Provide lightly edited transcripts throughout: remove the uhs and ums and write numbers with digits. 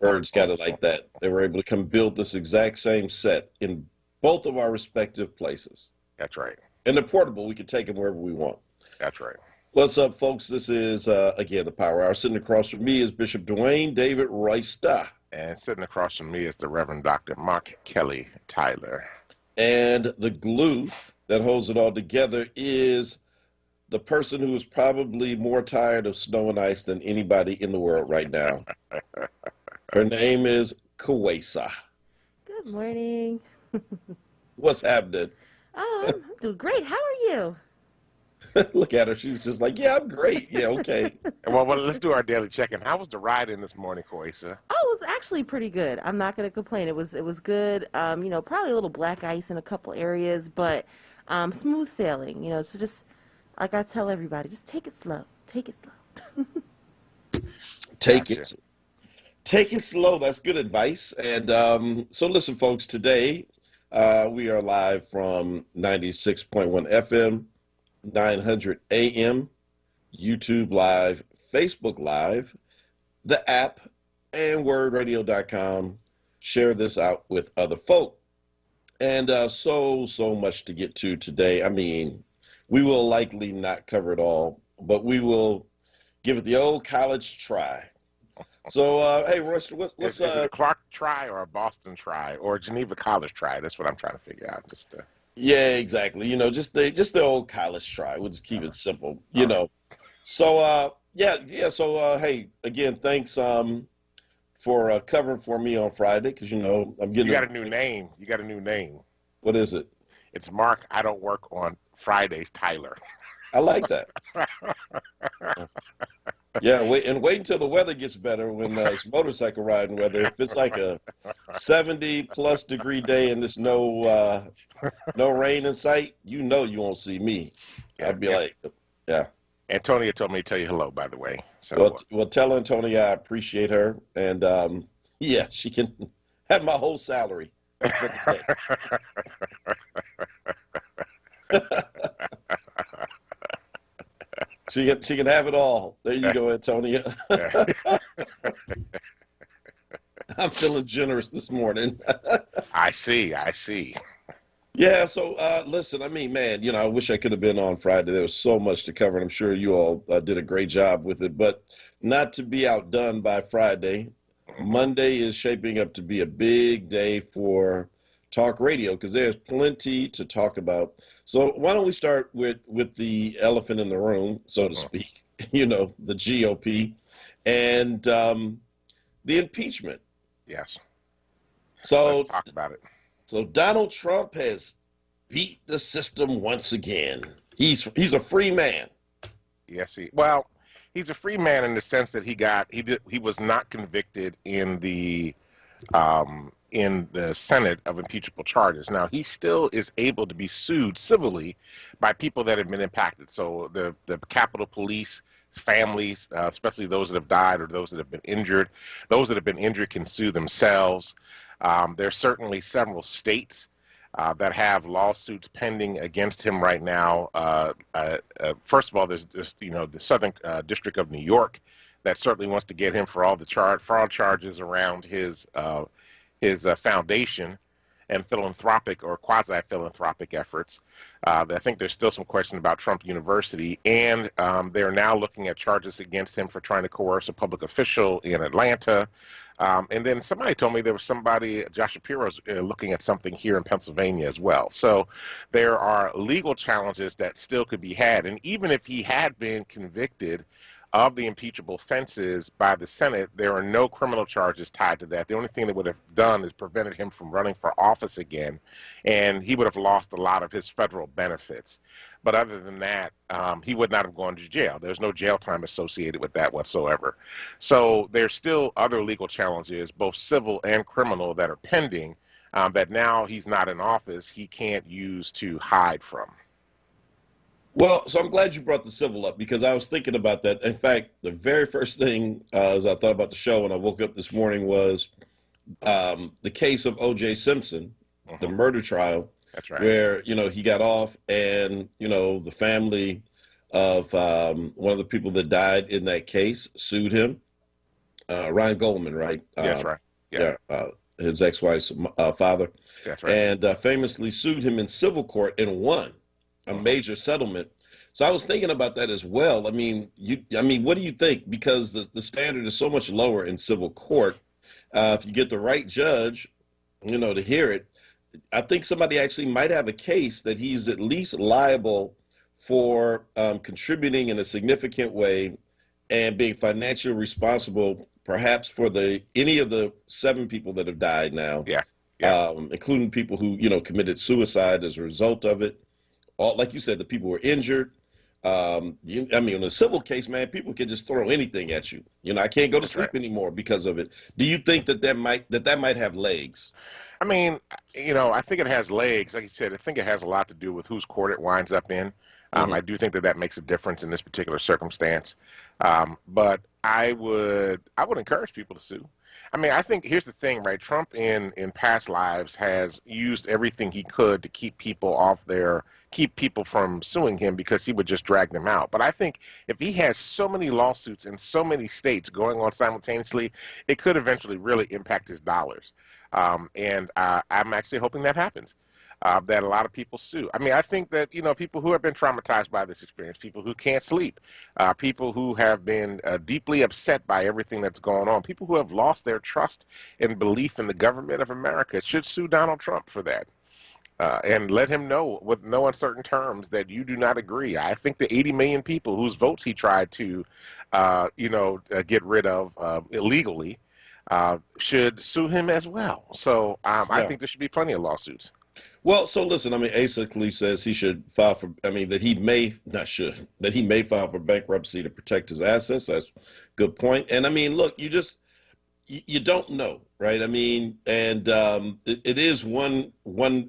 WURD's got it like that. They were able to come build this exact same set in both of our respective places. That's right. And they're portable. We can take them wherever we want. That's right. What's up, folks? This is, again, the Power Hour. Sitting across from me is Bishop Dwayne David Royster. And sitting across from me is the Reverend Dr. Mark Kelly Tyler. And the glue that holds it all together is the person who is probably more tired of snow and ice than anybody in the world right now. Her name is Kawesa. Good morning. What's happening? Oh, I'm doing great. How are you? Look at her. She's just like, yeah, I'm great. Yeah, okay. Well, let's do our daily check-in. How was the ride in this morning, Kawesa? Oh, it was actually pretty good. I'm not going to complain. It was good. Probably a little black ice in a couple areas, but smooth sailing. So just like I tell everybody, just take it slow. Take it slow. Take it slow. That's good advice. And so listen, folks, today we are live from 96.1 FM, 900 AM, YouTube Live, Facebook Live, the app, and wordradio.com. Share this out with other folk. And so much to get to today. I mean, we will likely not cover it all, but we will give it the old college try. So, hey, Royster, what's is it a Clark try or a Boston try or a Geneva College try? That's what I'm trying to figure out. Yeah, exactly. Just the old college try. We'll just keep it simple. So, So, hey, again, thanks for covering for me on Friday because I'm getting. You got a new name. You got a new name. What is it? It's Mark. I don't work on Fridays, Tyler. I like that. Yeah, wait until the weather gets better when it's motorcycle riding weather. If it's like a 70+ degree day and there's no rain in sight, you won't see me. Yeah, I'd be like, yeah. Antonia told me to tell you hello, by the way. So well, tell Antonia I appreciate her, and yeah, she can have my whole salary. She can have it all. There you go, Antonia. I'm feeling generous this morning. I see. Yeah, so listen, I mean, man, I wish I could have been on Friday. There was so much to cover, and I'm sure you all did a great job with it. But not to be outdone by Friday, Monday is shaping up to be a big day for talk radio because there's plenty to talk about. So why don't we start with the elephant in the room, so to speak, the GOP and the impeachment. Yes. So let's talk about it. So Donald Trump has beat the system once again. He's a free man. Yes, he's a free man in the sense that he was not convicted in the Senate of impeachable charges. Now, he still is able to be sued civilly by people that have been impacted. So the Capitol Police, families, especially those that have died or those that have been injured. Those that have been injured can sue themselves. There's certainly several states that have lawsuits pending against him right now. First of all, there's the Southern District of New York that certainly wants to get him for all the fraud charges around his foundation and philanthropic or quasi-philanthropic efforts. I think there's still some question about Trump University, and they're now looking at charges against him for trying to coerce a public official in Atlanta. And then somebody told me there was Josh Shapiro's looking at something here in Pennsylvania as well. So there are legal challenges that still could be had. And even if he had been convicted of the impeachable offenses by the Senate, there are no criminal charges tied to that. The only thing that would have done is prevented him from running for office again, and he would have lost a lot of his federal benefits. But other than that, he would not have gone to jail. There's no jail time associated with that whatsoever. So there's still other legal challenges, both civil and criminal, that are pending that now he's not in office, he can't use to hide from. Well, so I'm glad you brought the civil up because I was thinking about that. In fact, the very first thing as I thought about the show when I woke up this morning was the case of O.J. Simpson, the murder trial. That's right. Where, he got off and, the family of one of the people that died in that case sued him. Ryan Goldman, right? Yes, right. Yeah, Yeah, his ex-wife's father, that's right. and famously sued him in civil court and won a Uh-huh. major settlement. So I was thinking about that as well. I mean, what do you think? Because the standard is so much lower in civil court. If you get the right judge, to hear it, I think somebody actually might have a case that he's at least liable for contributing in a significant way and being financially responsible, perhaps for the any of the 7 people that have died now, Yeah, yeah, including people who committed suicide as a result of it. All like you said, the people were injured. I mean, in a civil case, man, people can just throw anything at you. I can't go to that's right. sleep anymore because of it. Do you think that might have legs? I mean, I think it has legs. Like you said, I think it has a lot to do with whose court it winds up in. Hmm. I do think that makes a difference in this particular circumstance. But I would encourage people to sue. I mean, I think here's the thing, right? Trump in past lives has used everything he could to keep people from suing him because he would just drag them out. But I think if he has so many lawsuits in so many states going on simultaneously, it could eventually really impact his dollars. And I'm actually hoping that happens. That a lot of people sue. I mean, I think that people who have been traumatized by this experience, people who can't sleep, people who have been deeply upset by everything that's going on, people who have lost their trust and belief in the government of America should sue Donald Trump for that. And let him know with no uncertain terms that you do not agree. I think the 80 million people whose votes he tried to, get rid of illegally, should sue him as well. So I Yeah. think there should be plenty of lawsuits. Well, so listen, I mean, Asa Khalif says he should file for, I mean, that he may, not should, that he may file for bankruptcy to protect his assets. That's a good point. And I mean, look, you don't know, right? I mean, and it is one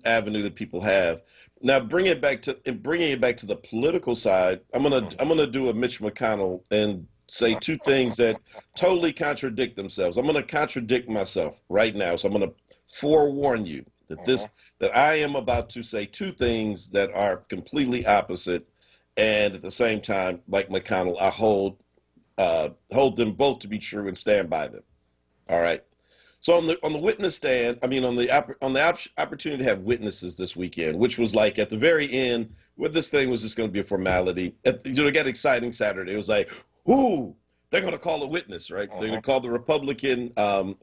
avenue that people have. Now, bringing it back to the political side, I'm gonna do a Mitch McConnell and say 2 things that totally contradict themselves. I'm gonna contradict myself right now, so I'm gonna forewarn you that Mhm. that I am about to say 2 things that are completely opposite, and at the same time, like McConnell, I hold them both to be true and stand by them. All right. So on the witness stand, I mean on the opportunity to have witnesses this weekend, which was like at the very end, where this thing was just going to be a formality. It got exciting Saturday. It was like, ooh, they're going to call a witness, right? They're going Mhm. to call the Republican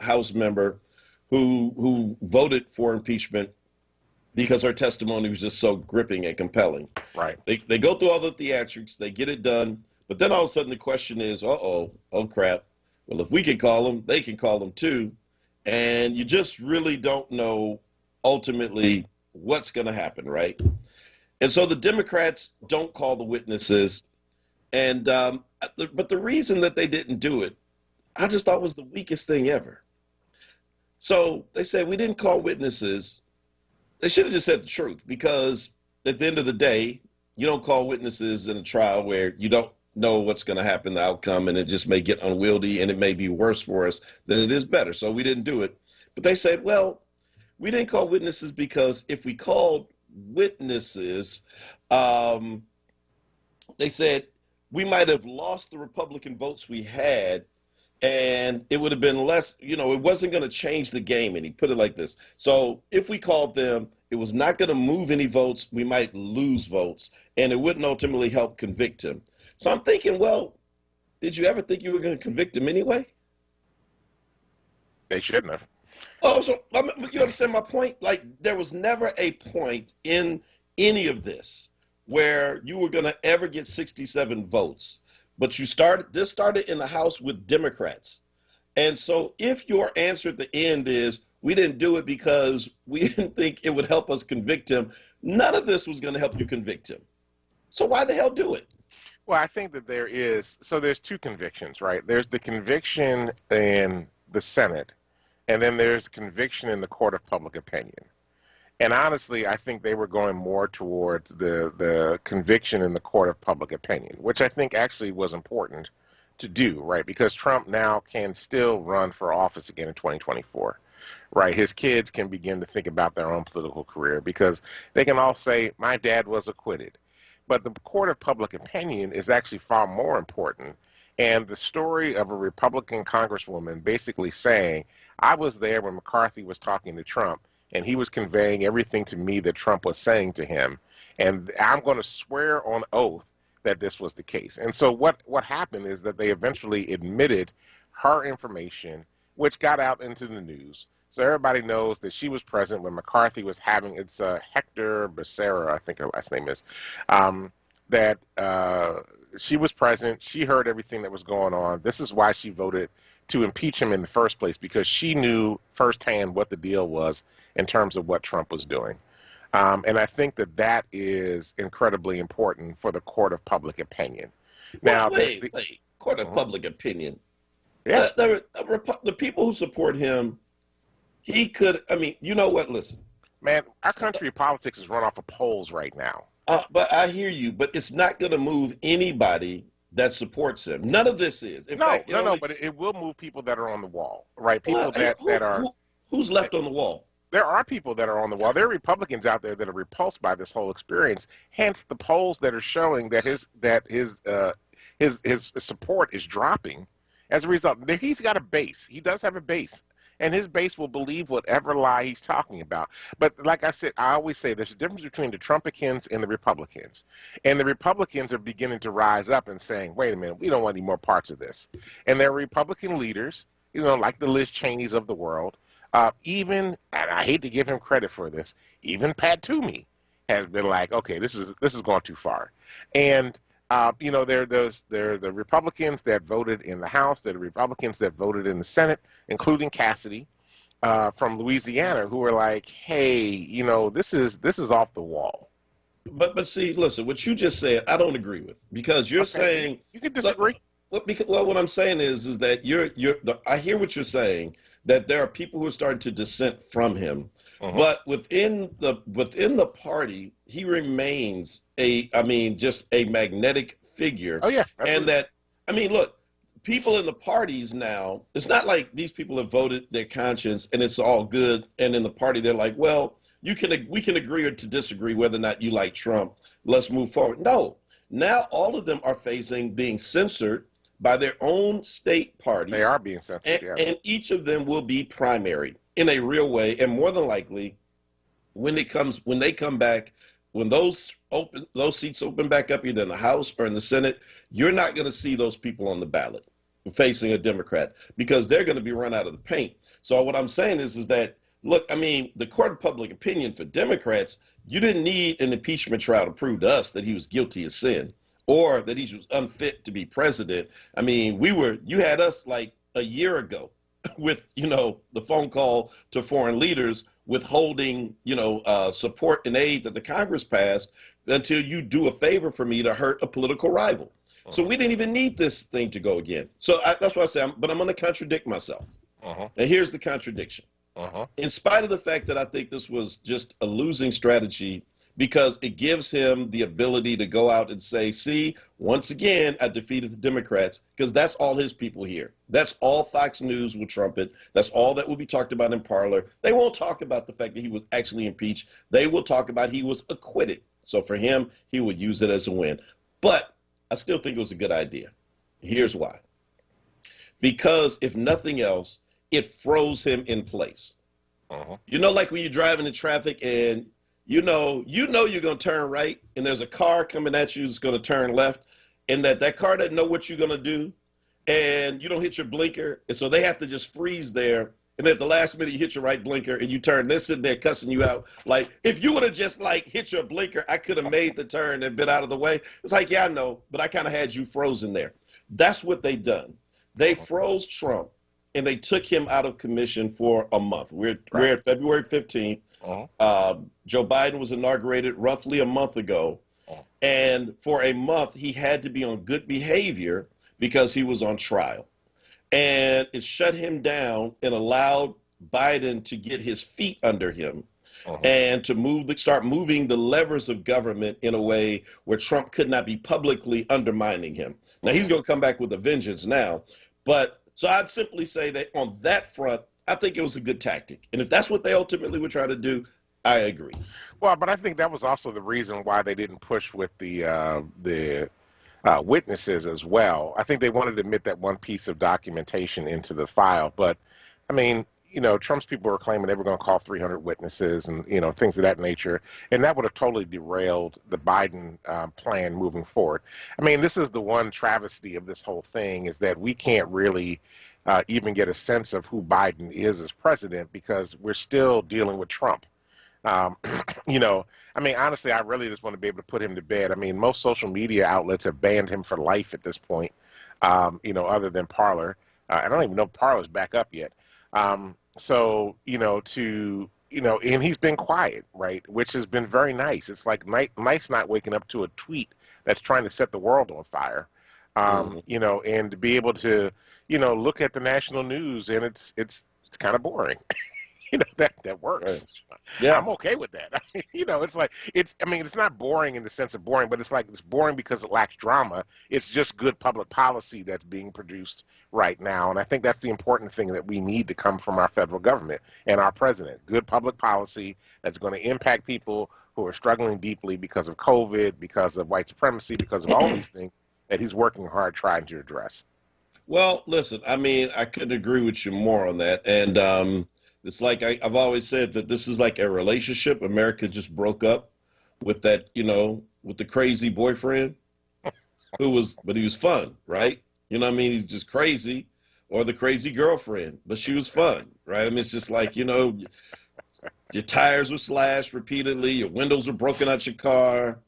House member who voted for impeachment because her testimony was just so gripping and compelling. Right. They go through all the theatrics, they get it done, but then all of a sudden the question is, oh crap. Well, if we can call them, they can call them too. And you just really don't know ultimately what's going to happen, right? And so the Democrats don't call the witnesses. And but the reason that they didn't do it, I just thought was the weakest thing ever. So they said we didn't call witnesses. They should have just said the truth because at the end of the day, you don't call witnesses in a trial where you don't know what's going to happen, the outcome, and it just may get unwieldy and it may be worse for us than it is better. So we didn't do it. But they said, well, we didn't call witnesses because if we called witnesses, um, they said we might have lost the Republican votes we had and it would have been less, it wasn't going to change the game. And he put it like this. So if we called them, it was not going to move any votes. We might lose votes and it wouldn't ultimately help convict him. So I'm thinking, well, did you ever think you were going to convict him anyway? They shouldn't have. Oh, so you understand my point? Like there was never a point in any of this where you were going to ever get 67 votes. But this started in the House with Democrats. And so if your answer at the end is we didn't do it because we didn't think it would help us convict him, none of this was going to help you convict him. So why the hell do it? Well, I think that there's 2 convictions, right? There's the conviction in the Senate, and then there's conviction in the court of public opinion. And honestly, I think they were going more towards the conviction in the court of public opinion, which I think actually was important to do, right? Because Trump now can still run for office again in 2024, right? His kids can begin to think about their own political career because they can all say, my dad was acquitted. But the court of public opinion is actually far more important And the story of a Republican congresswoman basically saying, I was there when McCarthy was talking to Trump, and he was conveying everything to me that Trump was saying to him. And I'm going to swear on oath that this was the case. And so what happened is that they eventually admitted her information, which got out into the news. So everybody knows that she was present when McCarthy was having, it's Hector Becerra, I think her last name is, that she was present. She heard everything that was going on. This is why she voted to impeach him in the first place, because she knew firsthand what the deal was in terms of what Trump was doing. And I think that that is incredibly important for the court of public opinion. Now, wait, court of public opinion. Yeah. The people who support him, he could, I mean, you know what, listen. Man, our country politics is run off of polls right now. But I hear you, but it's not going to move anybody that supports him. None of this is. In fact, no, but it will move people that are on the wall, right? People that are... Who's left on the wall? There are people that are on the wall. There are Republicans out there that are repulsed by this whole experience. Hence, the polls that are showing that his support is dropping as a result. He's got a base. He does have a base, and his base will believe whatever lie he's talking about. But like I said, I always say there's a difference between the Trumpicans and the Republicans, and the Republicans are beginning to rise up and saying, "Wait a minute, we don't want any more parts of this." And there are Republican leaders, like the Liz Cheneys of the world. Even, and I hate to give him credit for this, even Pat Toomey has been like, okay, this is going too far. And there are the Republicans that voted in the House, there are the Republicans that voted in the Senate, including Cassidy from Louisiana, who are like, hey, this is off the wall. But see, listen, what you just said, I don't agree with, because you're saying you can disagree. What I'm saying is that I hear what you're saying, that there are people who are starting to dissent from him, but within the party, he remains just a magnetic figure. Oh yeah, and that, look, people in the parties now, it's not like these people have voted their conscience and it's all good, and in the party they're like, well, we can agree or to disagree whether or not you like Trump. Let's move forward. No, now all of them are facing being censored by their own state parties. They are being censored, and each of them will be primary in a real way. And more than likely, when they come back, when those seats open back up, either in the House or in the Senate, you're not going to see those people on the ballot facing a Democrat, because they're going to be run out of the paint. So what I'm saying is that, look, the court of public opinion for Democrats, you didn't need an impeachment trial to prove to us that he was guilty of sin, or that he was unfit to be president. You had us like a year ago with, the phone call to foreign leaders withholding, support and aid that the Congress passed until you do a favor for me to hurt a political rival. So we didn't even need this thing to go again. So that's why I say, but I'm going to contradict myself. And here's the contradiction. In spite of the fact that I think this was just a losing strategy, because it gives him the ability to go out and say, see, once again, I defeated the Democrats, because that's all his people hear. That's all Fox News will trumpet. That's all that will be talked about in Parler. They won't talk about the fact that he was actually impeached. They will talk about he was acquitted. So for him, he would use it as a win. But I still think it was a good idea. Here's why. Because if nothing else, it froze him in place. Like when you're driving in traffic and you know you're going to turn right, and there's a car coming at you that's going to turn left, and that car doesn't know what you're going to do, and you don't hit your blinker, and so they have to just freeze there, and at the last minute you hit your right blinker and you turn. They're sitting there cussing you out. Like, if you would have just hit your blinker, I could have made the turn and been out of the way. It's like, yeah, I know, but I kind of had you frozen there. That's what they done. They froze Trump, and they took him out of commission for a month. We're at February 15th. Joe Biden was inaugurated roughly a month ago. And for a month, he had to be on good behavior because he was on trial. And it shut him down and allowed Biden to get his feet under him and to start moving the levers of government in a way where Trump could not be publicly undermining him. Now, he's going to come back with a vengeance now. So I'd simply say that on that front, I think it was a good tactic. And if that's what they ultimately were trying to do, I agree. Well, but I think that was also the reason why they didn't push with the witnesses as well. I think they wanted to admit that one piece of documentation into the file, but I mean, Trump's people were claiming they were going to call 300 witnesses and, things of that nature. And that would have totally derailed the Biden plan moving forward. I mean, this is the one travesty of this whole thing, is that we can't really even get a sense of who Biden is as president because we're still dealing with Trump. I mean, honestly, I really just want to be able to put him to bed. I mean, most social media outlets have banned him for life at this point, other than Parler. I don't even know if Parler's back up yet. So, and he's been quiet, right, which has been very nice. It's like nice not waking up to a tweet that's trying to set the world on fire, and to be able to, look at the national news, and it's kind of boring. That works. Right. Yeah, I'm okay with that. It's like it's not boring in the sense of boring, but it's like it's boring because it lacks drama. It's just good public policy that's being produced right now, and I think that's the important thing that we need to come from our federal government and our president. Good public policy that's going to impact people who are struggling deeply because of COVID, because of white supremacy, because of all these things that he's working hard trying to address. Well, listen, I mean, I couldn't agree with you more on that, and it's like I've always said that this is like a relationship. America just broke up with that, with the crazy boyfriend but he was fun, right? You know what I mean? He's just crazy, or the crazy girlfriend, but she was fun, right? I mean, it's just like, your tires were slashed repeatedly, your windows were broken out your car,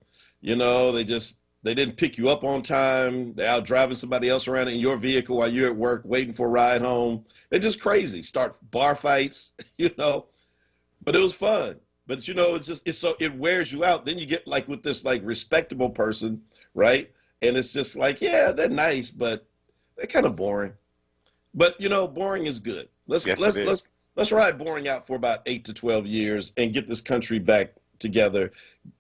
they didn't pick you up on time. They're out driving somebody else around in your vehicle while you're at work waiting for a ride home. They're just crazy. Start bar fights, but it was fun. But it wears you out. Then you get like with this like respectable person, right? And it's just like, yeah, they're nice, but they're kind of boring. But boring is good. Let's ride boring out for about 8 to 12 years and get this country back together,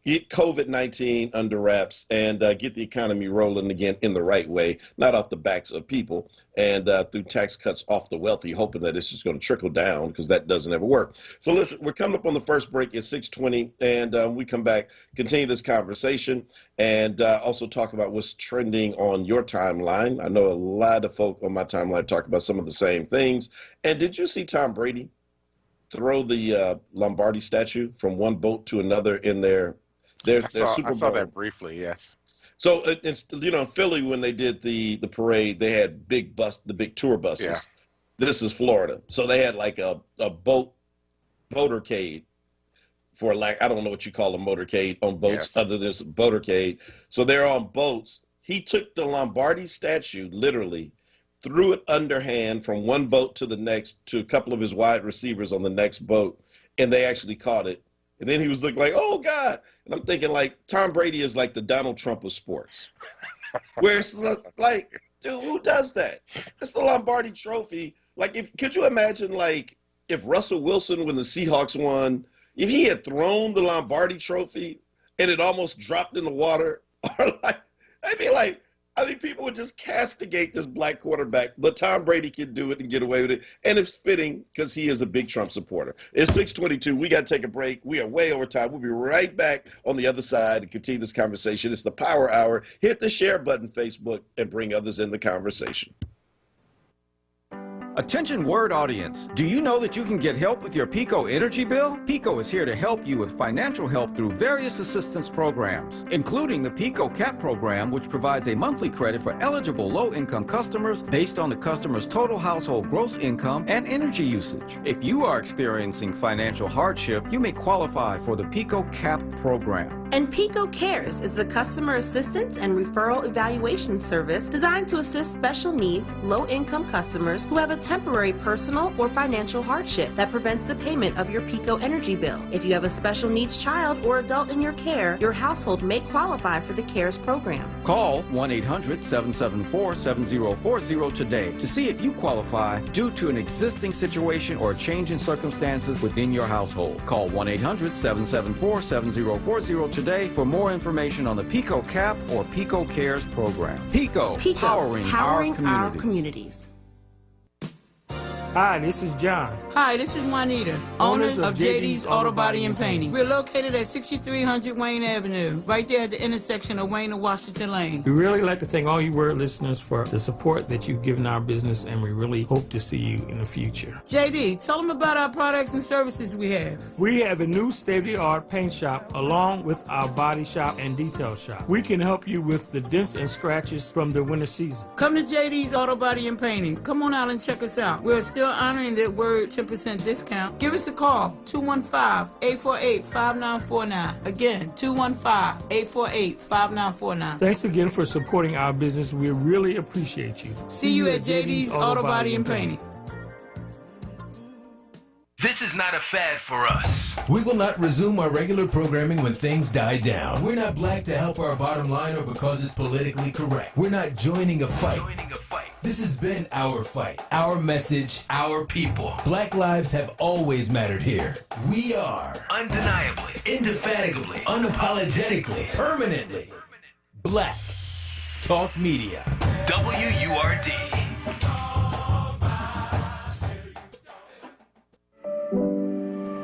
get COVID-19 under wraps, and get the economy rolling again in the right way, not off the backs of people, and through tax cuts off the wealthy, hoping that it's just going to trickle down, because that doesn't ever work. So listen, we're coming up on the first break at 6:20, and we come back, continue this conversation, and also talk about what's trending on your timeline. I know a lot of folk on my timeline talk about some of the same things. And did you see Tom Brady throw the Lombardi statue from one boat to another in their Super Bowl? I saw that briefly, yes. So it's in Philly when they did the parade, they had the big tour buses. Yeah. This is Florida, so they had like a motorcade for, like, I don't know what you call a motorcade on boats, yes, other than a motorcade. So they're on boats. He took the Lombardi statue, literally threw it underhand from one boat to the next to a couple of his wide receivers on the next boat, and they actually caught it. And then he was looking like, oh, God. And I'm thinking, like, Tom Brady is like the Donald Trump of sports. Where it's like, dude, who does that? It's the Lombardi trophy. Like, could you imagine, like, if Russell Wilson, when the Seahawks won, if he had thrown the Lombardi trophy and it almost dropped in the water? Or people would just castigate this black quarterback, but Tom Brady can do it and get away with it. And it's fitting because he is a big Trump supporter. It's 6:22. We got to take a break. We are way over time. We'll be right back on the other side and continue this conversation. It's the Power Hour. Hit the share button, Facebook, and bring others in the conversation. Attention WURD audience, do you know that you can get help with your PICO energy bill? PICO is here to help you with financial help through various assistance programs, including the PICO CAP program, which provides a monthly credit for eligible low-income customers based on the customer's total household gross income and energy usage. If you are experiencing financial hardship, you may qualify for the PICO CAP program. And PICO Cares is the customer assistance and referral evaluation service designed to assist special needs, low-income customers who have a temporary personal or financial hardship that prevents the payment of your PICO energy bill. If you have a special needs child or adult in your care, your household may qualify for the CARES program. Call 1-800-774-7040 today to see if you qualify due to an existing situation or a change in circumstances within your household. Call 1-800-774-7040 today for more information on the PICO CAP or PICO Cares program. PICO, powering our communities. Hi, this is John. Hi, this is Juanita, owners of JD's Auto Body and Painting. We're located at 6300 Wayne Avenue, right there at the intersection of Wayne and Washington Lane. We really like to thank all you WURD listeners for the support that you've given our business, and we really hope to see you in the future. JD, tell them about our products and services we have. We have a new state-of-the-art paint shop along with our body shop and detail shop. We can help you with the dents and scratches from the winter season. Come to JD's Auto Body and Painting. Come on out and check us out. We're still honoring that WURD 10% discount. Give us a call, 215-848-5949. Again, 215-848-5949. Thanks again for supporting our business. We really appreciate you. See you at JD's Auto Body and Painting. This is not a fad for us. We will not resume our regular programming when things die down. We're not black to help our bottom line or because it's politically correct. We're not joining a fight. This has been our fight, our message, our people. Black lives have always mattered here. We are Undeniably, indefatigably, unapologetically, permanently Black Talk Media. WURD.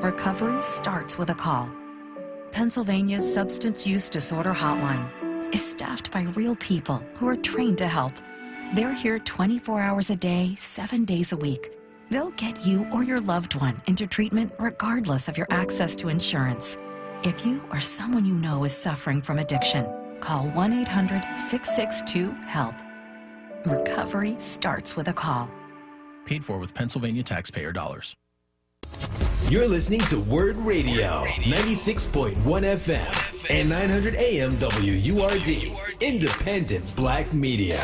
Recovery starts with a call. Pennsylvania's Substance Use Disorder Hotline is staffed by real people who are trained to help. They're here 24 hours a day, 7 days a week. They'll get you or your loved one into treatment regardless of your access to insurance. If you or someone you know is suffering from addiction, call 1-800-662-HELP. Recovery starts with a call. Paid for with Pennsylvania taxpayer dollars. You're listening to WURD Radio, 96.1 FM and 900 AM WURD, independent black media.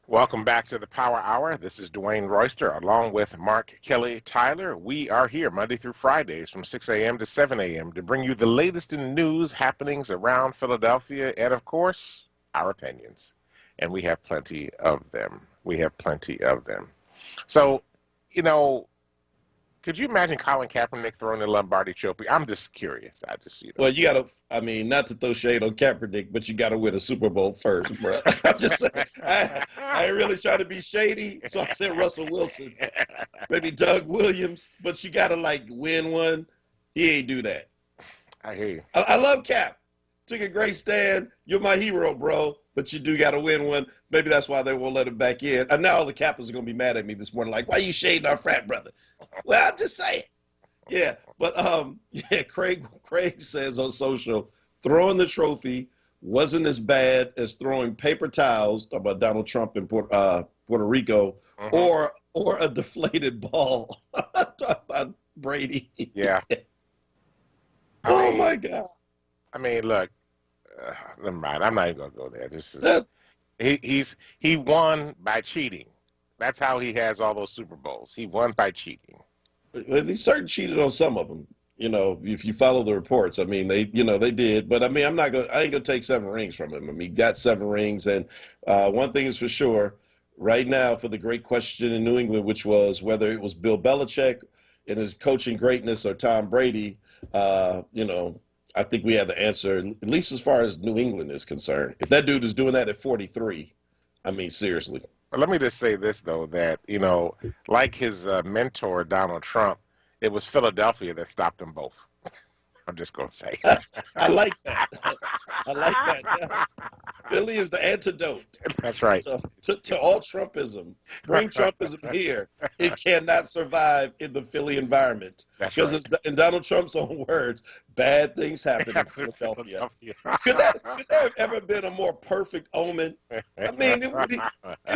Welcome back to the Power Hour. This is Dwayne Royster along with Mark Kelly Tyler. We are here Monday through Fridays from 6 a.m. to 7 a.m. to bring you the latest in news happenings around Philadelphia and, of course, our opinions. And we have plenty of them. So, you know, could you imagine Colin Kaepernick throwing the Lombardi Trophy? I'm just curious. Well, you got to, I mean, not to throw shade on Kaepernick, but you got to win a Super Bowl first, bro. I'm just saying, I ain't really trying to be shady, so I said Russell Wilson, maybe Doug Williams, but you got to, like, win one. He ain't do that. I hear you. I love Cap. Took a great stand. You're my hero, bro. But you do got to win one. Maybe that's why they won't let him back in. And now all the Cappers are going to be mad at me this morning, like, why you shading our frat brother? Well, I'm just saying. Yeah, but yeah, Craig says on social, throwing the trophy wasn't as bad as throwing paper towels, talking about Donald Trump in Puerto Rico, or a deflated ball. Talking about Brady. Yeah. My God. I mean, look. Never mind. I'm not even gonna go there. This is he won by cheating. That's how he has all those Super Bowls. He won by cheating. But he certainly cheated on some of them. You know, if you follow the reports, I mean, they did. But I mean, I ain't gonna take 7 rings from him. I mean, he got 7 rings, and one thing is for sure, right now, for the great question in New England, which was whether it was Bill Belichick and his coaching greatness or Tom Brady, you know. I think we have the answer, at least as far as New England is concerned. If that dude is doing that at 43, I mean, seriously. Let me just say this, though, that, you know, like his mentor, Donald Trump, it was Philadelphia that stopped them both. I'm just going to say. I like that. I like that. Yeah. Philly is the antidote. That's right. To all Trumpism. Bring Trumpism here. It cannot survive in the Philly environment. Because right. It's in Donald Trump's own words, bad things happen in Philadelphia. Could that have ever been a more perfect omen? I mean, it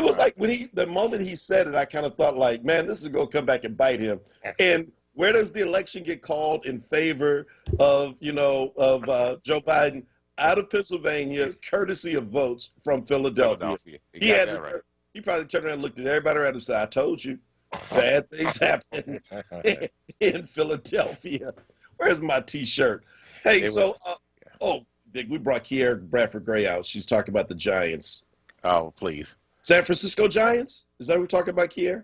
was like the moment he said it, I kind of thought like, man, this is going to come back and bite him. And where does the election get called in favor of Joe Biden? Out of Pennsylvania, courtesy of votes from Philadelphia. He probably turned around and looked at everybody around him and said, I told you, bad things happen in Philadelphia. Where's my T-shirt? Hey, we brought Kiera Bradford-Gray out. She's talking about the Giants. Oh, please. San Francisco Giants? Is that what we're talking about, Kiera?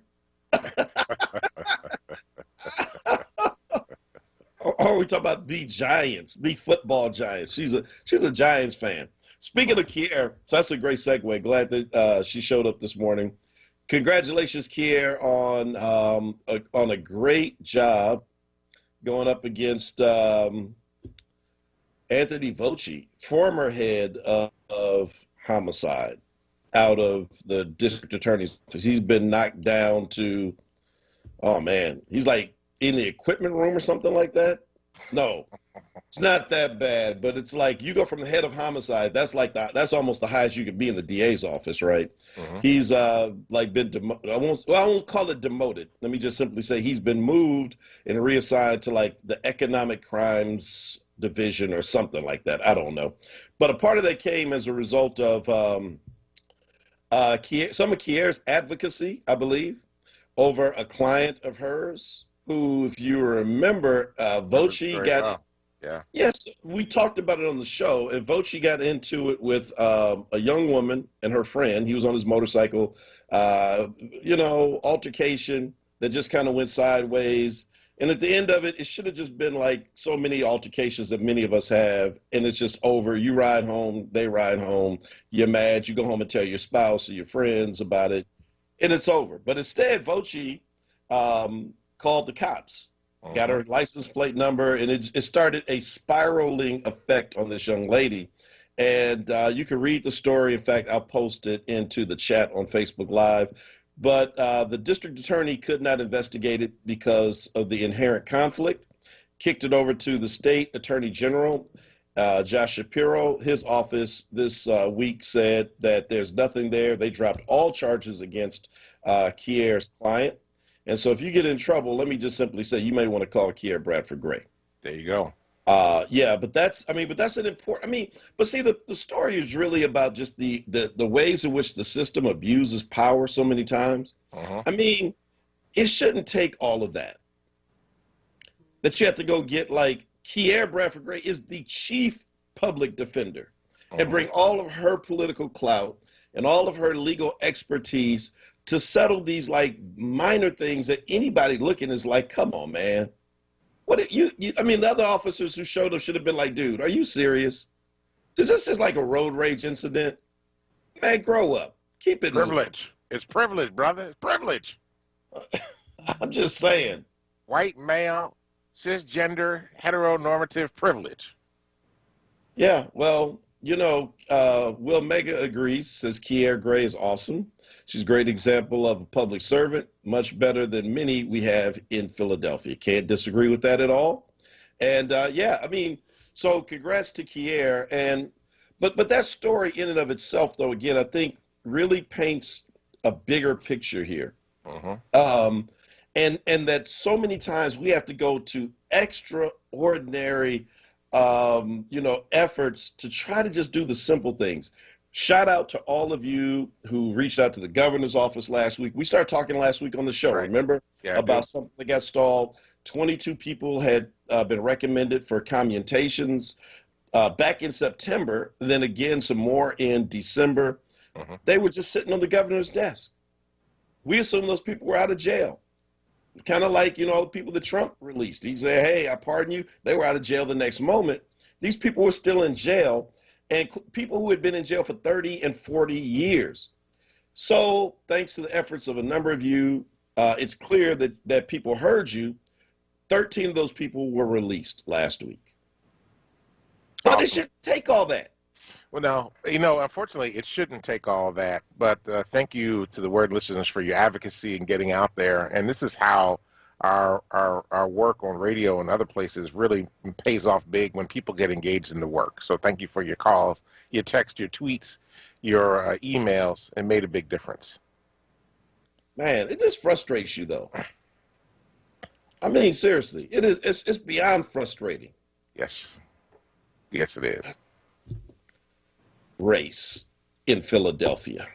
Or are we talking about the Giants, the football Giants? She's a Giants fan. Speaking of Kiera, so that's a great segue. Glad that she showed up this morning. Congratulations, Kier, on a great job going up against Anthony Voci, former head of homicide out of the district attorney's office. He's been knocked down to, oh man, he's like in the equipment room or something like that. No, it's not that bad, but it's like you go from the head of homicide. That's like that's almost the highest you could be in the DA's office, right? He's like been I won't call it demoted. Let me just simply say he's been moved and reassigned to like the economic crimes division or something like that. I don't know, but a part of that came as a result of some of Kier's advocacy, I believe, over a client of hers who, if you remember, Voci got. Well. Yeah. Yes, we talked about it on the show, and Voci got into it with a young woman and her friend. He was on his motorcycle, altercation that just kind of went sideways. And at the end of it, it should have just been like so many altercations that many of us have, and it's just over. You ride home, they ride home, you're mad, you go home and tell your spouse or your friends about it, and it's over. But instead, Voci called the cops. Got her license plate number, and it started a spiraling effect on this young lady. And you can read the story. In fact, I'll post it into the chat on Facebook Live. But the district attorney could not investigate it because of the inherent conflict, kicked it over to the state attorney general, Josh Shapiro. His office this week said that there's nothing there. They dropped all charges against Kier's client. And so if you get in trouble, let me just simply say you may want to call Kier Bradford Gray. There you go. Yeah, but that's an important, but see, the story is really about just the ways in which the system abuses power so many times. It shouldn't take all of that. That you have to go get like Kier Bradford Gray is the chief public defender and bring all of her political clout and all of her legal expertise to settle these like minor things that anybody looking is like, come on, man. The other officers who showed up should have been like, dude, are you serious? Is this just like a road rage incident? Man, grow up. Keep it privilege. Moving. It's privilege, brother. It's privilege. I'm just saying. White male, cisgender, heteronormative privilege. Yeah, well, Will Mega agrees, says Kier Gray is awesome. She's a great example of a public servant, much better than many we have in Philadelphia. Can't disagree with that at all. And so congrats to Kier. But that story in and of itself, though, again, I think really paints a bigger picture here. And that so many times we have to go to extraordinary, efforts to try to just do the simple things. Shout out to all of you who reached out to the governor's office last week. We started talking last week on the show, remember? Yeah, about something that got stalled. 22 people had been recommended for commutations back in September, then again some more in December. They were just sitting on the governor's desk. We assumed those people were out of jail. Kind of like, all the people that Trump released. He said, hey, I pardon you. They were out of jail the next moment. These people were still in jail. And people who had been in jail for 30 and 40 years. So thanks to the efforts of a number of you, it's clear that people heard you. 13 of those people were released last week. But it shouldn't take all that. Well, no, unfortunately, it shouldn't take all that. But thank you to the WURD listeners for your advocacy and getting out there. And this is how our work on radio and other places really pays off big when people get engaged in the work. So thank you for your calls, your texts, your tweets, your emails. It made a big difference. Man, it just frustrates you, though. Seriously, it is. It's beyond frustrating. Yes. Yes, it is. Race in Philadelphia.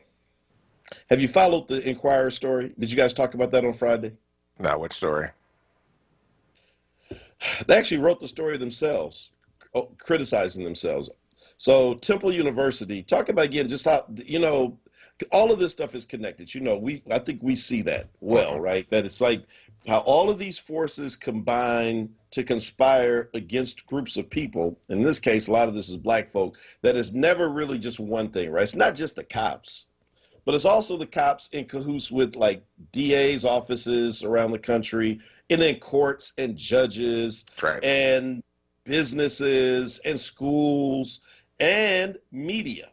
Have you followed the Inquirer story? Did you guys talk about that on Friday? No, what story? They actually wrote the story themselves, criticizing themselves. So Temple University, talk about again just how, all of this stuff is connected. I think we see that well, right? That it's like how all of these forces combine to conspire against groups of people. In this case, a lot of this is black folk. That is never really just one thing, right? It's not just the cops. but it's also the cops in cahoots with like DA's offices around the country, and then courts and judges and businesses and schools and media,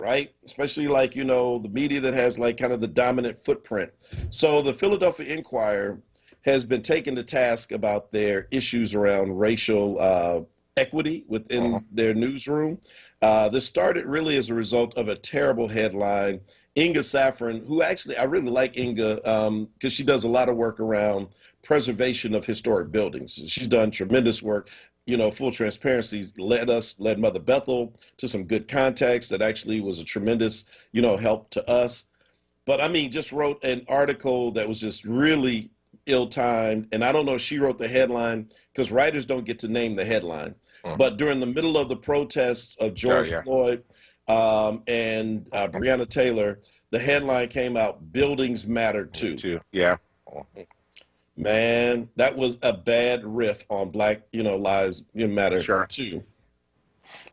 right? Especially like, you know, the media that has like kind of the dominant footprint. So the Philadelphia Inquirer has been taken to task about their issues around racial equity within their newsroom. This started really as a result of a terrible headline. Inga Saffron, who actually, I really like Inga because she does a lot of work around preservation of historic buildings. She's done tremendous work. You know, full transparency, led Mother Bethel to some good context that actually was a tremendous, you know, help to us. But I mean, just wrote an article that was just really ill-timed. And I don't know if she wrote the headline because writers don't get to name the headline. But during the middle of the protests of George Floyd and Breonna Taylor, the headline came out, "Buildings Matter Too." Yeah. Man, that was a bad riff on Black, you know, lives matter too.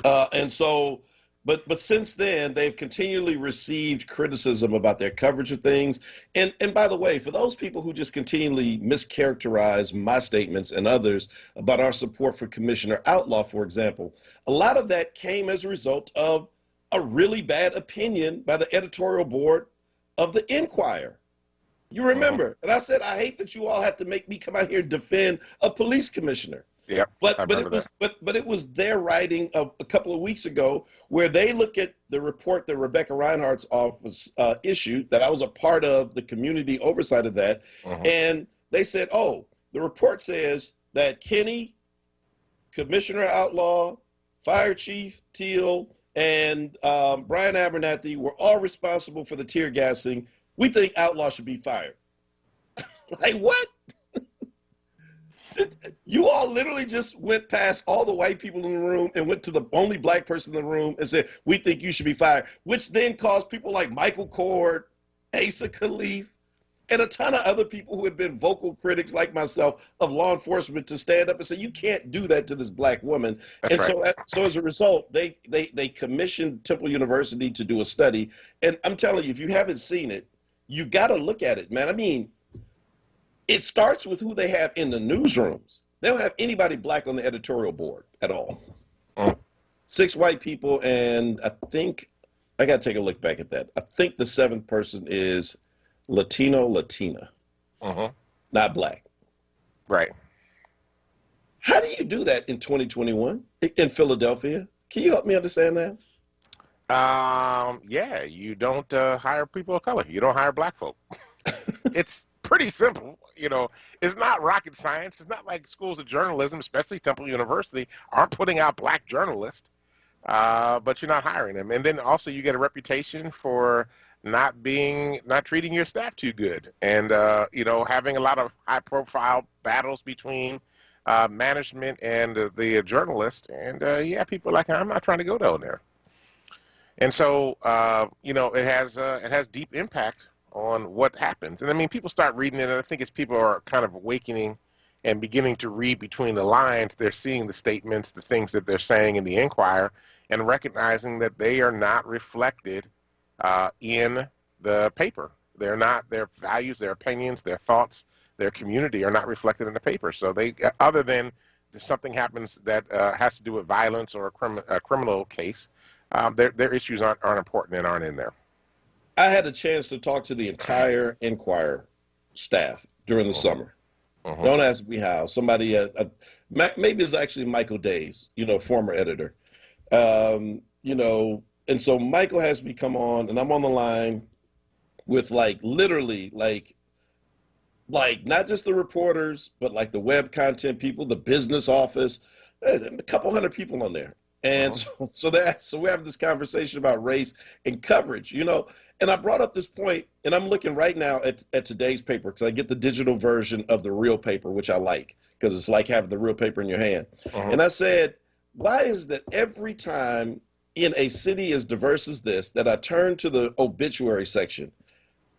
And so, but since then, they've continually received criticism about their coverage of things. And by the way, for those people who just continually mischaracterize my statements and others about our support for Commissioner Outlaw, for example, a lot of that came as a result of a really bad opinion by the editorial board of the Inquirer. You remember, and I said, I hate that you all have to make me come out here and defend a police commissioner. Yeah, but it was their writing of a couple of weeks ago where they look at the report that Rebecca Reinhardt's office issued, that I was a part of the community oversight of that, and they said, oh, the report says that Kenny, Commissioner Outlaw, Fire Chief Teal, and Brian Abernathy were all responsible for the tear gassing. We think Outlaw should be fired. Like, what? You all literally just went past all the white people in the room and went to the only Black person in the room and said, we think you should be fired, which then caused people like Michael Cord, Asa Khalif, and a ton of other people who had been vocal critics like myself of law enforcement to stand up and say, you can't do that to this Black woman. So as a result, they commissioned Temple University to do a study. And I'm telling you, if you haven't seen it, you got to look at it, man. I mean, it starts with who they have in the newsrooms. They don't have anybody Black on the editorial board at all. 6 white people, and I think, I got to take a look back at that. I think the 7th person is Latina, not Black. Right. How do you do that in 2021 in Philadelphia? Can you help me understand that? Yeah, you don't hire people of color. You don't hire Black folk. It's pretty simple. You know, it's not rocket science. It's not like schools of journalism, especially Temple University, aren't putting out Black journalists, but you're not hiring them. And then also you get a reputation for not treating your staff too good. And, you know, having a lot of high profile battles between management and the journalist. And, yeah, people are like, I'm not trying to go down there. And so, you know, it has deep impact on what happens. And I mean, people start reading it, and I think as people are kind of awakening and beginning to read between the lines, they're seeing the statements, the things that they're saying in the Inquirer, and recognizing that they are not reflected in the paper. They're not, their values, their opinions, their thoughts, their community are not reflected in the paper. So they, other than if something happens that has to do with violence or a criminal case, their issues aren't important and aren't in there. I had a chance to talk to the entire Inquirer staff during the summer. Don't ask me how. Somebody, maybe it's actually Michael Days, you know, former editor. You know, and so Michael has me come on, and I'm on the line with like literally like not just the reporters, but like the web content people, the business office, a couple hundred people on there. And so we have this conversation about race and coverage, you know, and I brought up this point, and I'm looking right now at today's paper because I get the digital version of the real paper, which I like because it's like having the real paper in your hand. And I said, why is that every time in a city as diverse as this that I turn to the obituary section,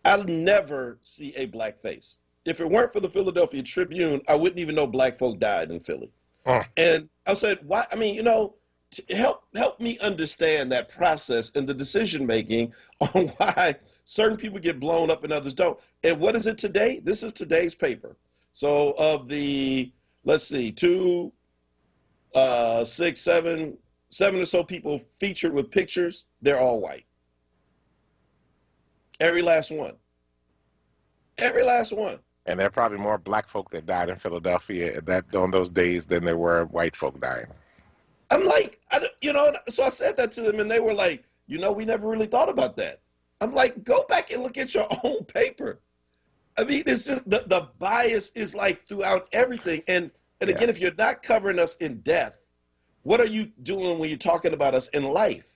I'll never see a Black face? If it weren't for the Philadelphia Tribune, I wouldn't even know Black folk died in Philly. And I said, why? I mean, you know, help me understand that process and the decision making on why certain people get blown up and others don't. And what is it today? This is today's paper. So of the, let's see, 2, 6, 7 or so people featured with pictures, they're all white. Every last one. Every last one. And there are probably more black folk that died in Philadelphia on those days than there were white folk dying. I'm like, so I said that to them, and they were like, we never really thought about that. I'm like, go back and look at your own paper. I mean, it's just the bias is like throughout everything. And again, if you're not covering us in death, what are you doing when you're talking about us in life?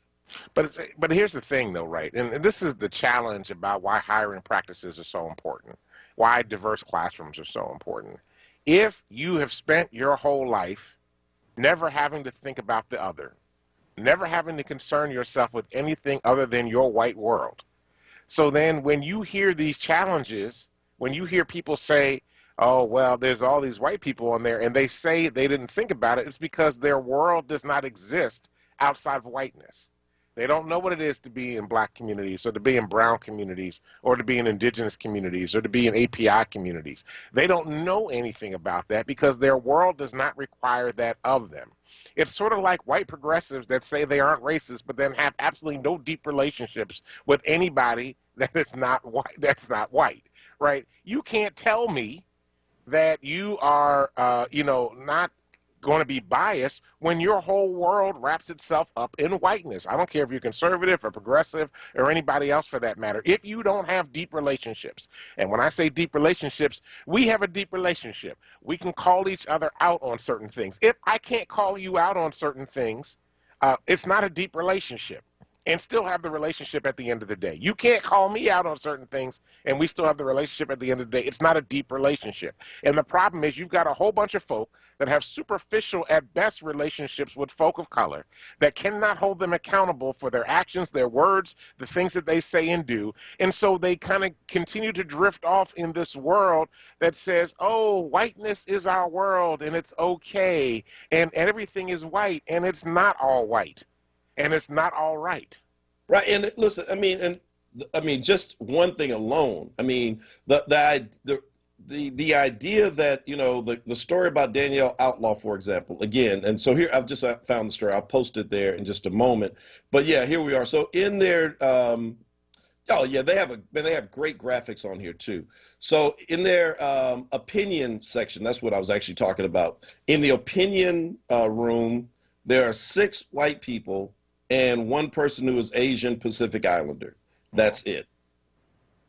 But here's the thing, though, right? And this is the challenge about why hiring practices are so important, why diverse classrooms are so important. If you have spent your whole life never having to think about the other, never having to concern yourself with anything other than your white world, so then when you hear these challenges, when you hear people say, oh, well, there's all these white people on there, and they say they didn't think about it, it's because their world does not exist outside of whiteness. They don't know what it is to be in black communities or to be in brown communities or to be in indigenous communities or to be in API communities. They don't know anything about that because their world does not require that of them. It's sort of like white progressives that say they aren't racist but then have absolutely no deep relationships with anybody that is not white, that's not white, right? You can't tell me that you are, not going to be biased when your whole world wraps itself up in whiteness. I don't care if you're conservative or progressive or anybody else for that matter. If you don't have deep relationships, and when I say deep relationships, we have a deep relationship. We can call each other out on certain things. If I can't call you out on certain things, it's not a deep relationship. And still have the relationship at the end of the day. You can't call me out on certain things and we still have the relationship at the end of the day. It's not a deep relationship. And the problem is you've got a whole bunch of folk that have superficial at best relationships with folk of color that cannot hold them accountable for their actions, their words, the things that they say and do. And so they kind of continue to drift off in this world that says, oh, whiteness is our world and it's okay and everything is white, and it's not all white. And it's not all right. Right. And listen, I mean, just one thing alone. I mean, the idea that, the story about Danielle Outlaw, for example, again, and so here I've just found the story. I'll post it there in just a moment. But yeah, here we are. So in their, they have great graphics on here too. So in their opinion section, that's what I was actually talking about. In the opinion room, there are 6 white people and 1 person who is Asian Pacific Islander. That's it.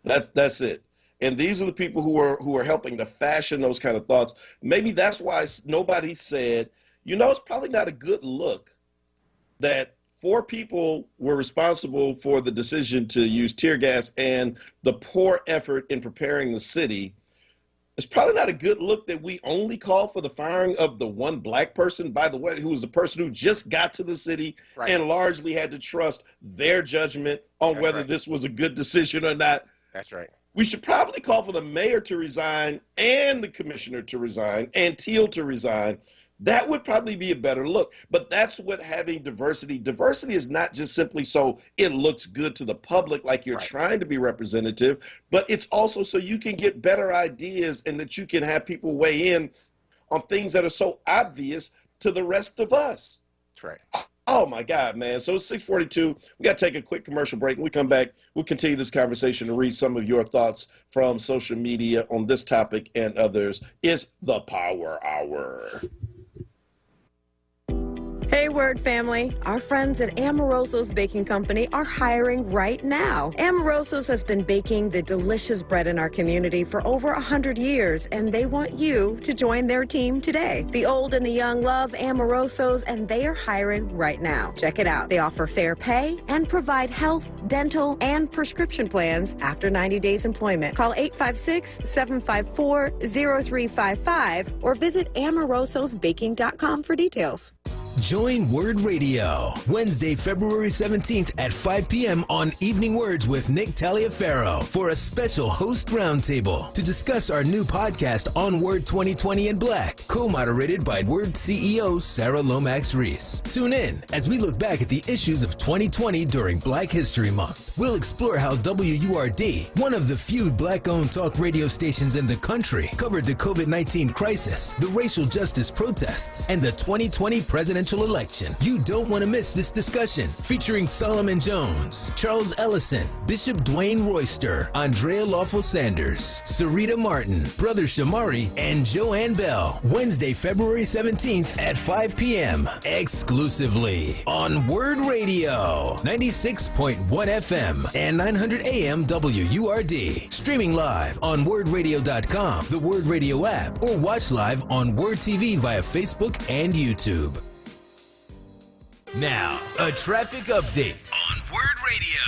That's it. And these are the people who are helping to fashion those kind of thoughts. Maybe that's why nobody said, it's probably not a good look that 4 people were responsible for the decision to use tear gas and the poor effort in preparing the city. It's probably not a good look that we only call for the firing of the 1 black person, by the way, who was the person who just got to the city and largely had to trust their judgment on whether this was a good decision or not. That's right. We should probably call for the mayor to resign and the commissioner to resign and Teal to resign. That would probably be a better look. But that's what having diversity is not just simply so it looks good to the public like you're trying to be representative, but it's also so you can get better ideas and that you can have people weigh in on things that are so obvious to the rest of us. That's right. Oh my God, man. So it's 6:42. We got to take a quick commercial break. When we come back, we'll continue this conversation and read some of your thoughts from social media on this topic and others. It's the Power Hour. Hey, WURD family. Our friends at Amorosos Baking Company are hiring right now. Amorosos has been baking the delicious bread in our community for over 100 years, and they want you to join their team today. The old and the young love Amorosos, and they are hiring right now. Check it out. They offer fair pay and provide health, dental, and prescription plans after 90 days employment. Call 856-754-0355 or visit amorososbaking.com for details. Join WURD Radio Wednesday, February 17th at 5 p.m. on Evening Words with Nick Taliaferro for a special host roundtable to discuss our new podcast onWURD 2020 in Black, co-moderated by WURD CEO Sarah Lomax-Reese. Tune in as we look back at the issues of 2020 during Black History Month. We'll explore how WURD, one of the few Black-owned talk radio stations in the country, covered the COVID-19 crisis, the racial justice protests, and the 2020 presidential election. You don't want to miss this discussion, featuring Solomon Jones, Charles Ellison, Bishop Dwayne Royster, Andrea Lawful Sanders, Sarita Martin, Brother Shamari, and Joanne Bell. Wednesday, February 17th at 5 p.m. exclusively on WURD Radio, 96.1 FM and 900 AM WURD. Streaming live on WURDradio.com, the WURD Radio app, or watch live on WURD TV via Facebook and YouTube. Now, a traffic update on WURD Radio.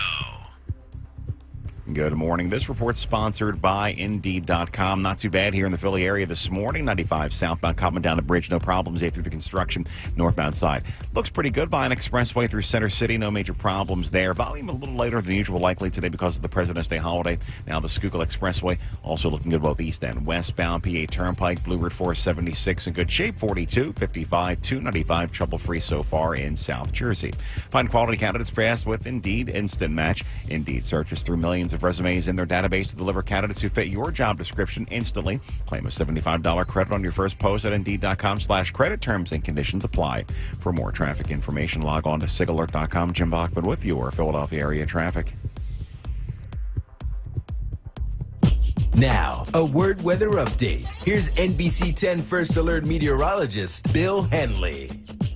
Good morning. This report's sponsored by Indeed.com. Not too bad here in the Philly area this morning. 95 southbound Cottman down the bridge. No problems. A through the construction. Northbound side. Looks pretty good. Vine Expressway through Center City. No major problems there. Volume a little later than usual likely today because of the President's Day holiday. Now the Schuylkill Expressway also looking good both east and westbound. PA Turnpike. Blue Route 476 in good shape. 42, 55, 295. Trouble-free so far in South Jersey. Find quality candidates fast with Indeed Instant Match. Indeed searches through millions of resumes in their database to deliver candidates who fit your job description instantly. Claim a $75 credit on your first post at Indeed.com/credit. Terms and conditions apply. For more traffic information, log on to SIGAlert.com. Jim Bachman with your Philadelphia area traffic. Now, a WURD weather update. Here's NBC 10 First Alert meteorologist Bill Henley.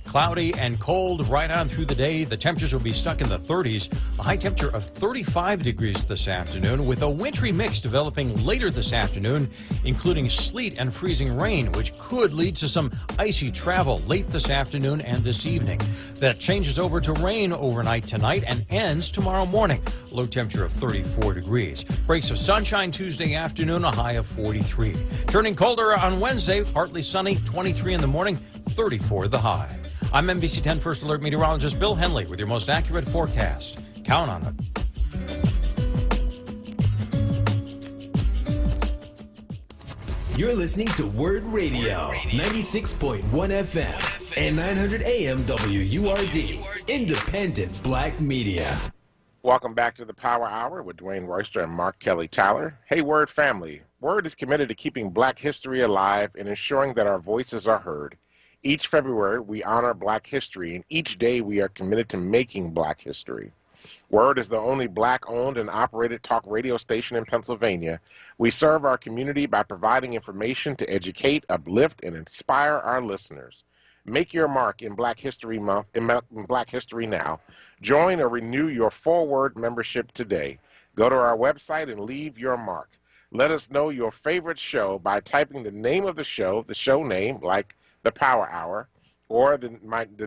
Cloudy and cold right on through the day. The temperatures will be stuck in the 30s. A high temperature of 35 degrees this afternoon, with a wintry mix developing later this afternoon, including sleet and freezing rain, which could lead to some icy travel late this afternoon and this evening. That changes over to rain overnight tonight and ends tomorrow morning. Low temperature of 34 degrees. Breaks of sunshine Tuesday afternoon, a high of 43. Turning colder on Wednesday, partly sunny, 23 in the morning, 34 the high. I'm NBC 10 First Alert meteorologist Bill Henley with your most accurate forecast. Count on it. You're listening to WURD Radio, 96.1 FM and 900 AM WURD. Independent Black Media. Welcome back to the Power Hour with Dwayne Royster and Mark Kelly Tyler. Hey, WURD family. WURD is committed to keeping Black history alive and ensuring that our voices are heard. Each February, we honor Black history, and each day we are committed to making Black history. WURD is the only Black-owned and operated talk radio station in Pennsylvania. We serve our community by providing information to educate, uplift, and inspire our listeners. Make your mark in Black History Month, in Black History Now. Join or renew your WURD membership today. Go to our website and leave your mark. Let us know your favorite show by typing the name of the show name, like the Power Hour, or the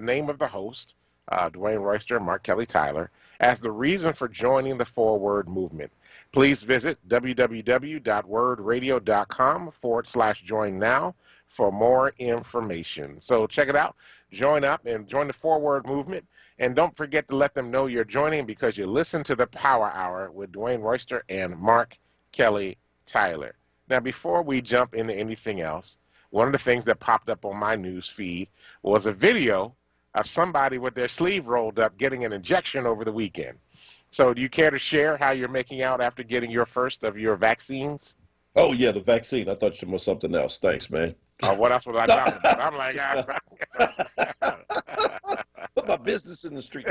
name of the host, Dwayne Royster and Mark Kelly Tyler, as the reason for joining the WURD movement. Please visit www.wordradio.com/join now for more information. So check it out. Join up and join the WURD movement. And don't forget to let them know you're joining because you listen to the Power Hour with Dwayne Royster and Mark Kelly Tyler. Now, before we jump into anything else, one of the things that popped up on my news feed was a video of somebody with their sleeve rolled up getting an injection over the weekend. So do you care to share how you're making out after getting your first of your vaccines? Oh, yeah, the vaccine. I thought you was something else. Thanks, man. Oh, what else was I talking about? I'm like, put my business in the street.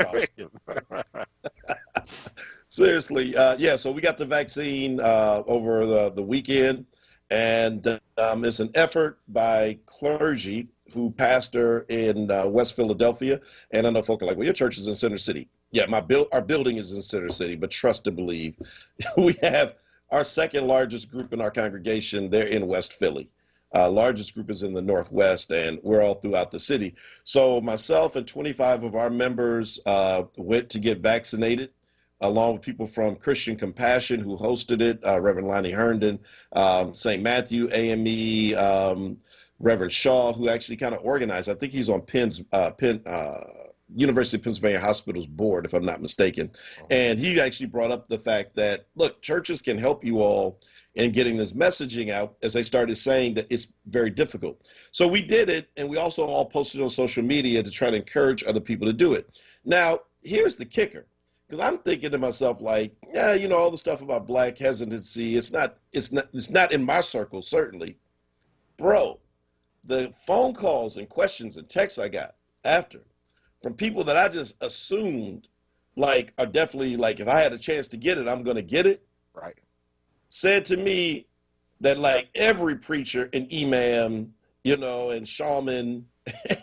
Seriously, yeah, so we got the vaccine over the weekend. And it's an effort by clergy who pastor in West Philadelphia. And I know folk are like, well, your church is in Center City. Yeah, our building is in Center City, but trust and believe, we have our second largest group in our congregation. They're in West Philly. Largest group is in the Northwest, and we're all throughout the city. So myself and 25 of our members went to get vaccinated, along with people from Christian Compassion who hosted it, Reverend Lonnie Herndon, St. Matthew, AME, Reverend Shaw, who actually kind of organized. I think he's on University of Pennsylvania Hospital's board, if I'm not mistaken. And he actually brought up the fact that, look, churches can help you all in getting this messaging out, as they started saying that it's very difficult. So we did it, and we also all posted on social media to try to encourage other people to do it. Now, here's the kicker, because I'm thinking to myself, like, yeah, you know, all the stuff about black hesitancy, it's not in my circle, certainly. Bro, the phone calls and questions and texts I got after from people that I just assumed, like, are definitely, like, if I had a chance to get it, I'm going to get it. Right. Said to me that, like, every preacher and imam, you know, and shaman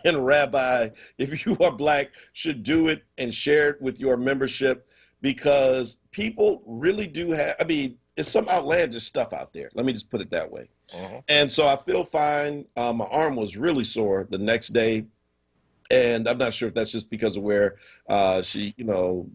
and rabbi, if you are black, should do it and share it with your membership, because people really do have, I mean, it's some outlandish stuff out there. Let me just put it that way. And so I feel fine. My arm was really sore the next day. And I'm not sure if that's just because of where she, you know,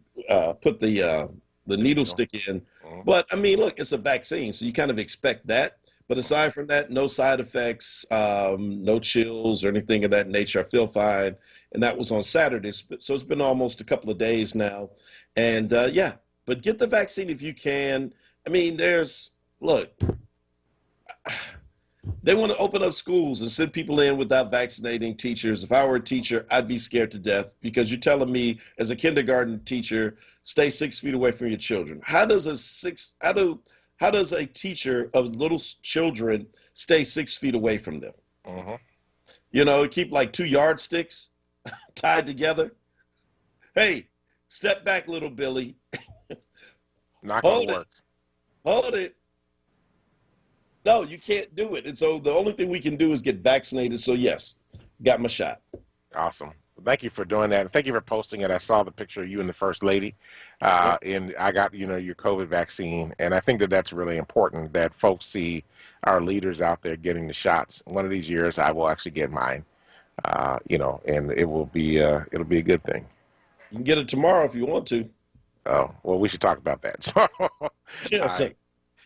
put the needle stick in. But I mean, look, it's a vaccine, so you kind of expect that. But aside from that, no side effects, no chills or anything of that nature. I feel fine. And that was on Saturday. So it's been almost a couple of days now. And yeah, but get the vaccine if you can. I mean, look, they want to open up schools and send people in without vaccinating teachers. If I were a teacher, I'd be scared to death, because you're telling me as a kindergarten teacher, stay 6 feet away from your children. How does a teacher of little children stay 6 feet away from them? You know, keep like 2 yardsticks tied together. Hey, step back, little Billy. Not gonna work. Hold it. No, you can't do it. And so the only thing we can do is get vaccinated. So yes, got my shot. Awesome. Thank you for doing that. And thank you for posting it. I saw the picture of you and the First Lady. And I got, you know, your COVID vaccine. And I think that that's really important, that folks see our leaders out there getting the shots. One of these years, I will actually get mine, you know, and it'll be a good thing. You can get it tomorrow if you want to. Oh, well, we should talk about that. So, yeah, so,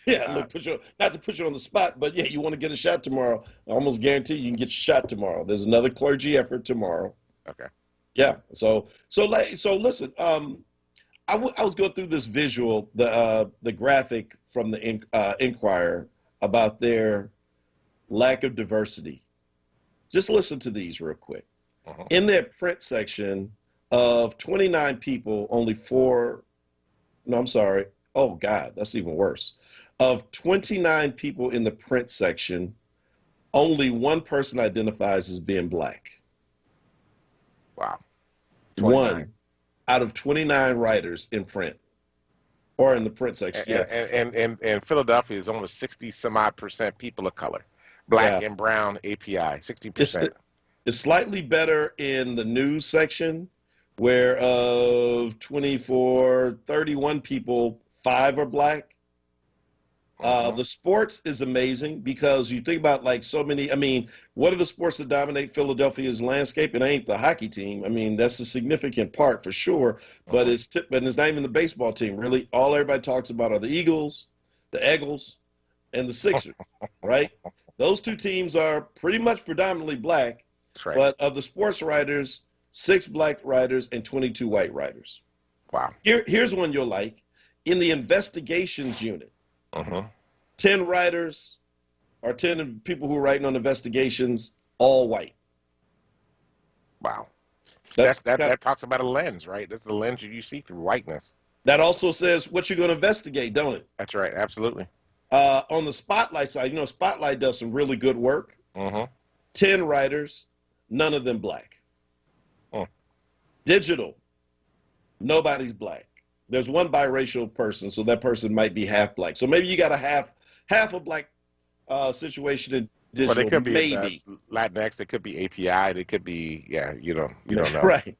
yeah, look, not to put you on the spot, but yeah, you want to get a shot tomorrow. I almost guarantee you can get your shot tomorrow. There's another clergy effort tomorrow. Okay. Yeah. So listen. I was going through this visual, the graphic from the Inquirer about their lack of diversity. Just listen to these real quick. In their print section, of 29 people, only 4. No, I'm sorry. Oh God, that's even worse. Of 29 people in the print section, only 1 person identifies as being black. Wow. 29. 1 out of 29 writers in print, or in the print section. And Philadelphia is almost 60-some-odd% people of color, black and brown API, 60%. It's slightly better in the news section, where of 24, 31 people, 5 are black. The sports is amazing, because you think about, like, so many, I mean, what are the sports that dominate Philadelphia's landscape? It ain't the hockey team. I mean, that's a significant part for sure, but it's not even the baseball team, really. All everybody talks about are the Eagles, the Eagles, and the Sixers, right? Those 2 teams are pretty much predominantly black, right. But of the sports writers, 6 black writers and 22 white writers. Wow. Here's one you'll like. In the investigations unit, 10 writers, or 10 people who are writing on investigations, all white. Wow. That talks about a lens, right? That's the lens you see through whiteness. That also says what you're going to investigate, don't it? That's right. Absolutely. On the Spotlight side, you know, Spotlight does some really good work. 10 writers, none of them black. Digital, nobody's black. There's 1 biracial person, so that person might be half black. So maybe you got a half a black situation in digital. Well, they could be maybe Latinx. They could be API. They could be, you don't know. Right.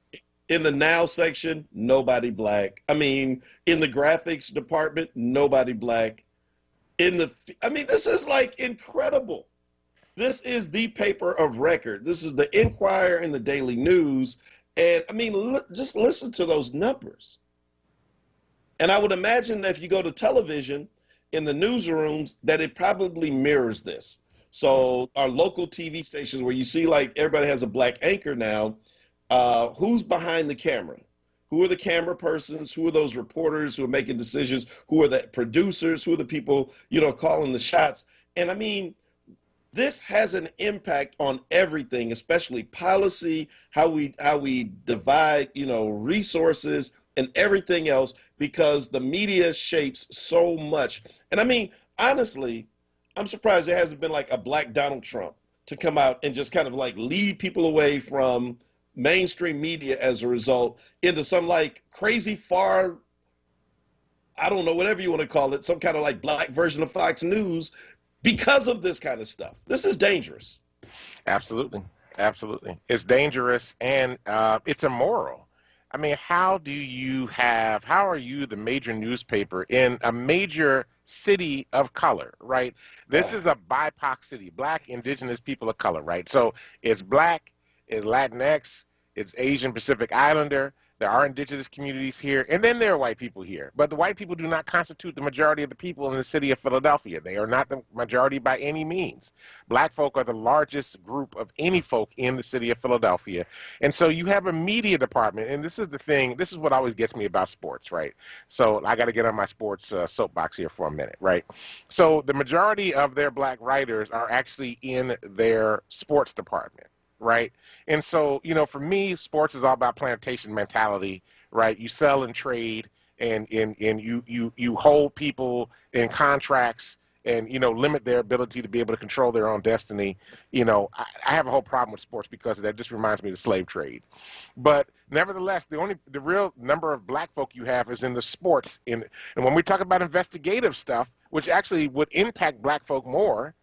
In the now section, nobody black. I mean, in the graphics department, nobody black. This is like incredible. This is the paper of record. This is the Inquirer and the Daily News. And I mean, just listen to those numbers. And I would imagine that if you go to television in the newsrooms, that it probably mirrors this. So our local TV stations where you see like everybody has a black anchor now, who's behind the camera? Who are the camera persons? Who are those reporters who are making decisions? Who are the producers? Who are the people, calling the shots? And I mean, this has an impact on everything, especially policy, how we divide, resources and everything else, because the media shapes so much. And I mean, honestly, I'm surprised there hasn't been like a black Donald Trump to come out and just kind of like lead people away from mainstream media as a result into some like crazy far, I don't know, whatever you want to call it, some kind of like black version of Fox News because of this kind of stuff. This is dangerous. Absolutely. Absolutely. It's dangerous and it's immoral. I mean, how are you the major newspaper in a major city of color, right? This is a BIPOC city, black, indigenous people of color, right? So it's black, it's Latinx, it's Asian Pacific Islander. There are indigenous communities here, and then there are white people here. But the white people do not constitute the majority of the people in the city of Philadelphia. They are not the majority by any means. Black folk are the largest group of any folk in the city of Philadelphia. And so you have a media department, and this is the thing, this is what always gets me about sports, right? So I got to get on my sports soapbox here for a minute, right? So the majority of their black writers are actually in their sports department. Right. And so, for me, sports is all about plantation mentality. Right. You sell and trade and you hold people in contracts and, limit their ability to be able to control their own destiny. I have a whole problem with sports because that just reminds me of the slave trade. But nevertheless, the real number of black folk you have is in the sports. And when we talk about investigative stuff, which actually would impact black folk more,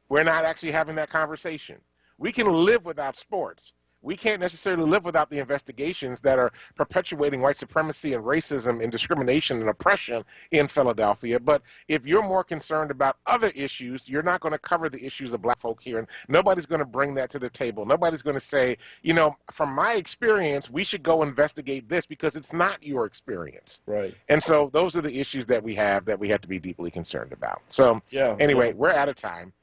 we're not actually having that conversation. We can live without sports. We can't necessarily live without the investigations that are perpetuating white supremacy and racism and discrimination and oppression in Philadelphia. But if you're more concerned about other issues, you're not going to cover the issues of black folk here. And nobody's going to bring that to the table. Nobody's going to say, from my experience, we should go investigate this because it's not your experience. Right. And so those are the issues that we have to be deeply concerned about. So anyway, we're out of time.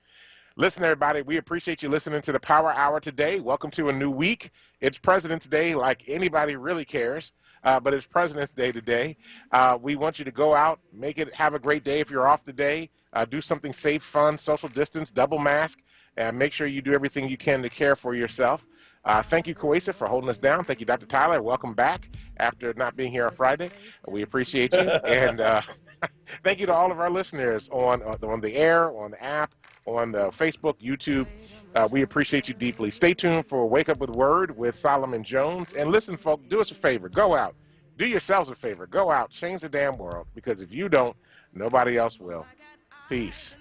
Listen, everybody, we appreciate you listening to the Power Hour today. Welcome to a new week. It's President's Day, like anybody really cares, but it's President's Day today. We want you to go out, have a great day if you're off today. Do something safe, fun, social distance, double mask, and make sure you do everything you can to care for yourself. Thank you, Kwesa, for holding us down. Thank you, Dr. Tyler. Welcome back after not being here on Friday. We appreciate you. And thank you to all of our listeners on the air, on the app, on the Facebook, YouTube. We appreciate you deeply. Stay tuned for Wake Up with WURD with Solomon Jones. And listen, folks, do us a favor. Go out. Do yourselves a favor. Go out. Change the damn world. Because if you don't, nobody else will. Peace.